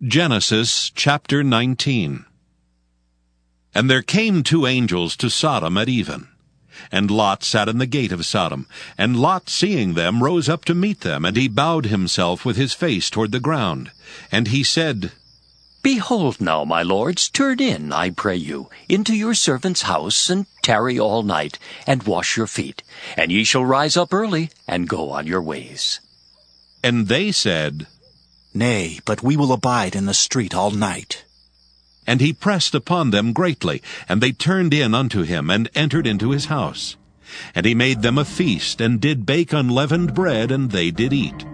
Genesis chapter 19. And there came two angels to Sodom at even. And Lot sat in the gate of Sodom. And Lot, seeing them, rose up to meet them, and he bowed himself with his face toward the ground. And he said, Behold now, my lords, turn in, I pray you, into your servant's house, and tarry all night, and wash your feet. And ye shall rise up early, and go on your ways. And they said, Nay, but we will abide in the street all night. And he pressed upon them greatly, and they turned in unto him, and entered into his house. And he made them a feast, and did bake unleavened bread, and they did eat.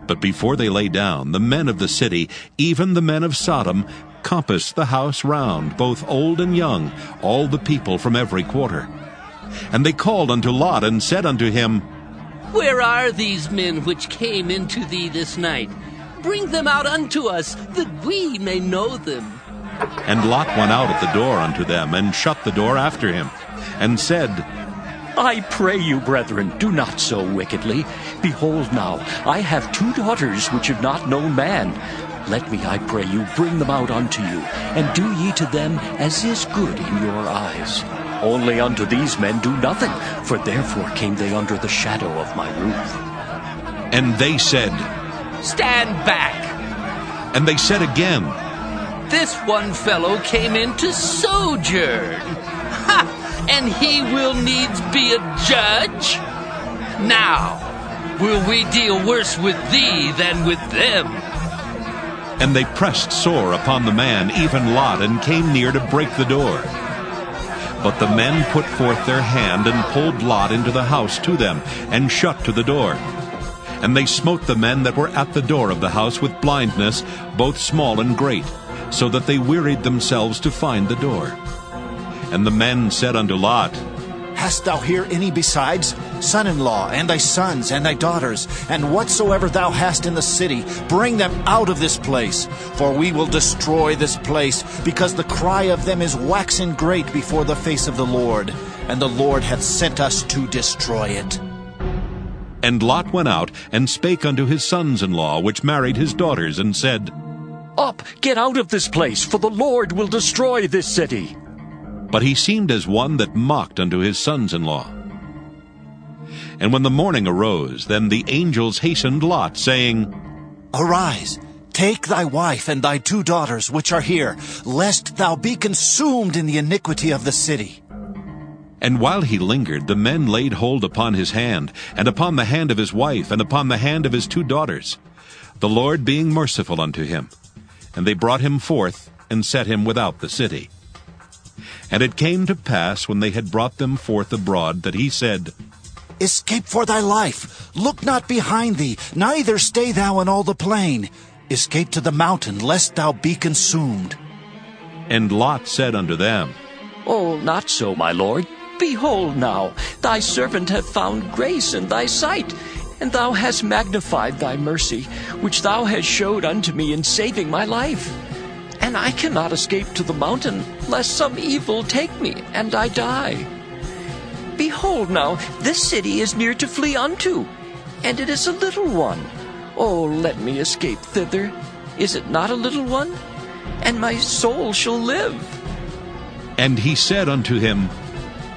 But before they lay down, the men of the city, even the men of Sodom, compassed the house round, both old and young, all the people from every quarter. And they called unto Lot, and said unto him, Where are these men which came into thee this night? Bring them out unto us, that we may know them. And Lot went out at the door unto them, and shut the door after him, and said, I pray you, brethren, do not so wickedly. Behold now, I have two daughters which have not known man. Let me, I pray you, bring them out unto you, and do ye to them as is good in your eyes. Only unto these men do nothing, for therefore came they under the shadow of my roof. And they said, Stand back! And they said again, This one fellow came in to sojourn. Ha! And he will needs be a judge? Now, will we deal worse with thee than with them? And they pressed sore upon the man, even Lot, and came near to break the door. But the men put forth their hand, and pulled Lot into the house to them, and shut to the door. And they smote the men that were at the door of the house with blindness, both small and great, so that they wearied themselves to find the door. And the men said unto Lot, Hast thou here any besides? Son-in-law, and thy sons, and thy daughters, and whatsoever thou hast in the city, bring them out of this place. For we will destroy this place, because the cry of them is waxen great before the face of the Lord, and the Lord hath sent us to destroy it. And Lot went out, and spake unto his sons-in-law, which married his daughters, and said, Up, get out of this place, for the Lord will destroy this city. But he seemed as one that mocked unto his sons-in-law. And when the morning arose, then the angels hastened Lot, saying, Arise, take thy wife and thy two daughters which are here, lest thou be consumed in the iniquity of the city. And while he lingered, the men laid hold upon his hand, and upon the hand of his wife, and upon the hand of his two daughters, the Lord being merciful unto him. And they brought him forth, and set him without the city. And it came to pass, when they had brought them forth abroad, that he said, Escape for thy life, look not behind thee, neither stay thou in all the plain. Escape to the mountain, lest thou be consumed. And Lot said unto them, Oh, not so, my lord. Behold now, thy servant hath found grace in thy sight, and thou hast magnified thy mercy, which thou hast showed unto me in saving my life. And I cannot escape to the mountain, lest some evil take me, and I die. Behold now, this city is near to flee unto, and it is a little one. Oh, let me escape thither. Is it not a little one? And my soul shall live. And he said unto him,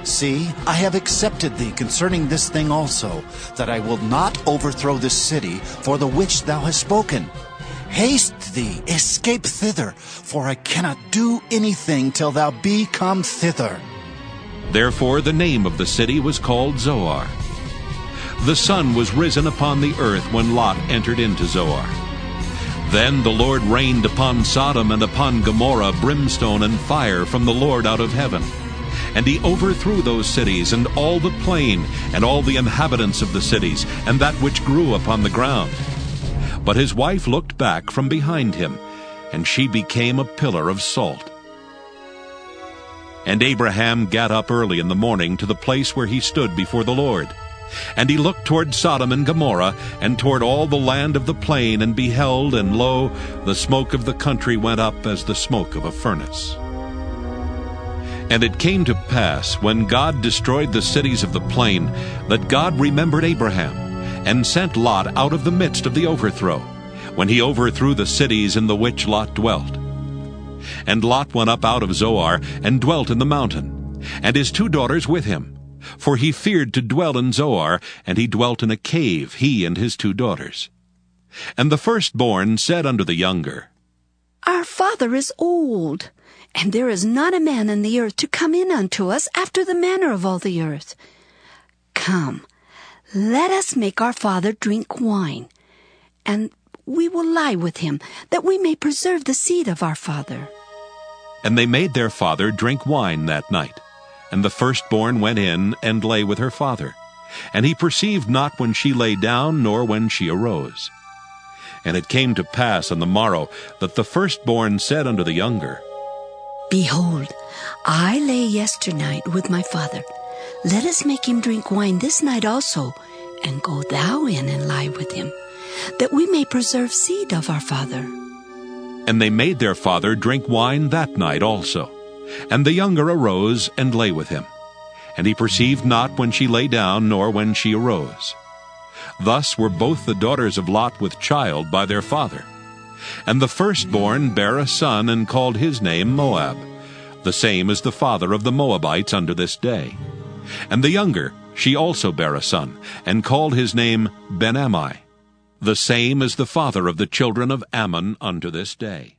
See, I have accepted thee concerning this thing also, that I will not overthrow this city for the which thou hast spoken. Haste thee, escape thither, for I cannot do anything till thou be come thither. Therefore the name of the city was called Zoar. The sun was risen upon the earth when Lot entered into Zoar. Then the Lord rained upon Sodom and upon Gomorrah brimstone and fire from the Lord out of heaven. And he overthrew those cities, and all the plain, and all the inhabitants of the cities, and that which grew upon the ground. But his wife looked back from behind him, and she became a pillar of salt. And Abraham gat up early in the morning to the place where he stood before the Lord. And he looked toward Sodom and Gomorrah, and toward all the land of the plain, and beheld, and lo, the smoke of the country went up as the smoke of a furnace. And it came to pass, when God destroyed the cities of the plain, that God remembered Abraham, and sent Lot out of the midst of the overthrow, when he overthrew the cities in the which Lot dwelt. And Lot went up out of Zoar, and dwelt in the mountain, and his 2 daughters with him. For he feared to dwell in Zoar, and he dwelt in a cave, he and his 2 daughters. And the firstborn said unto the younger, Our father is old, and there is not a man in the earth to come in unto us after the manner of all the earth. Come, let us make our father drink wine, and we will lie with him, that we may preserve the seed of our father. And they made their father drink wine that night. And the firstborn went in and lay with her father. And he perceived not when she lay down, nor when she arose. And it came to pass on the morrow that the firstborn said unto the younger, Behold, I lay yesternight with my father. Let us make him drink wine this night also, and go thou in and lie with him, that we may preserve seed of our father. And they made their father drink wine that night also. And the younger arose and lay with him. And he perceived not when she lay down, nor when she arose. Thus were both the daughters of Lot with child by their father. And the firstborn bare a son, and called his name Moab. The same is the father of the Moabites unto this day. And the younger, she also bare a son, and called his name Ben-Ammi. The same is the father of the children of Ammon unto this day.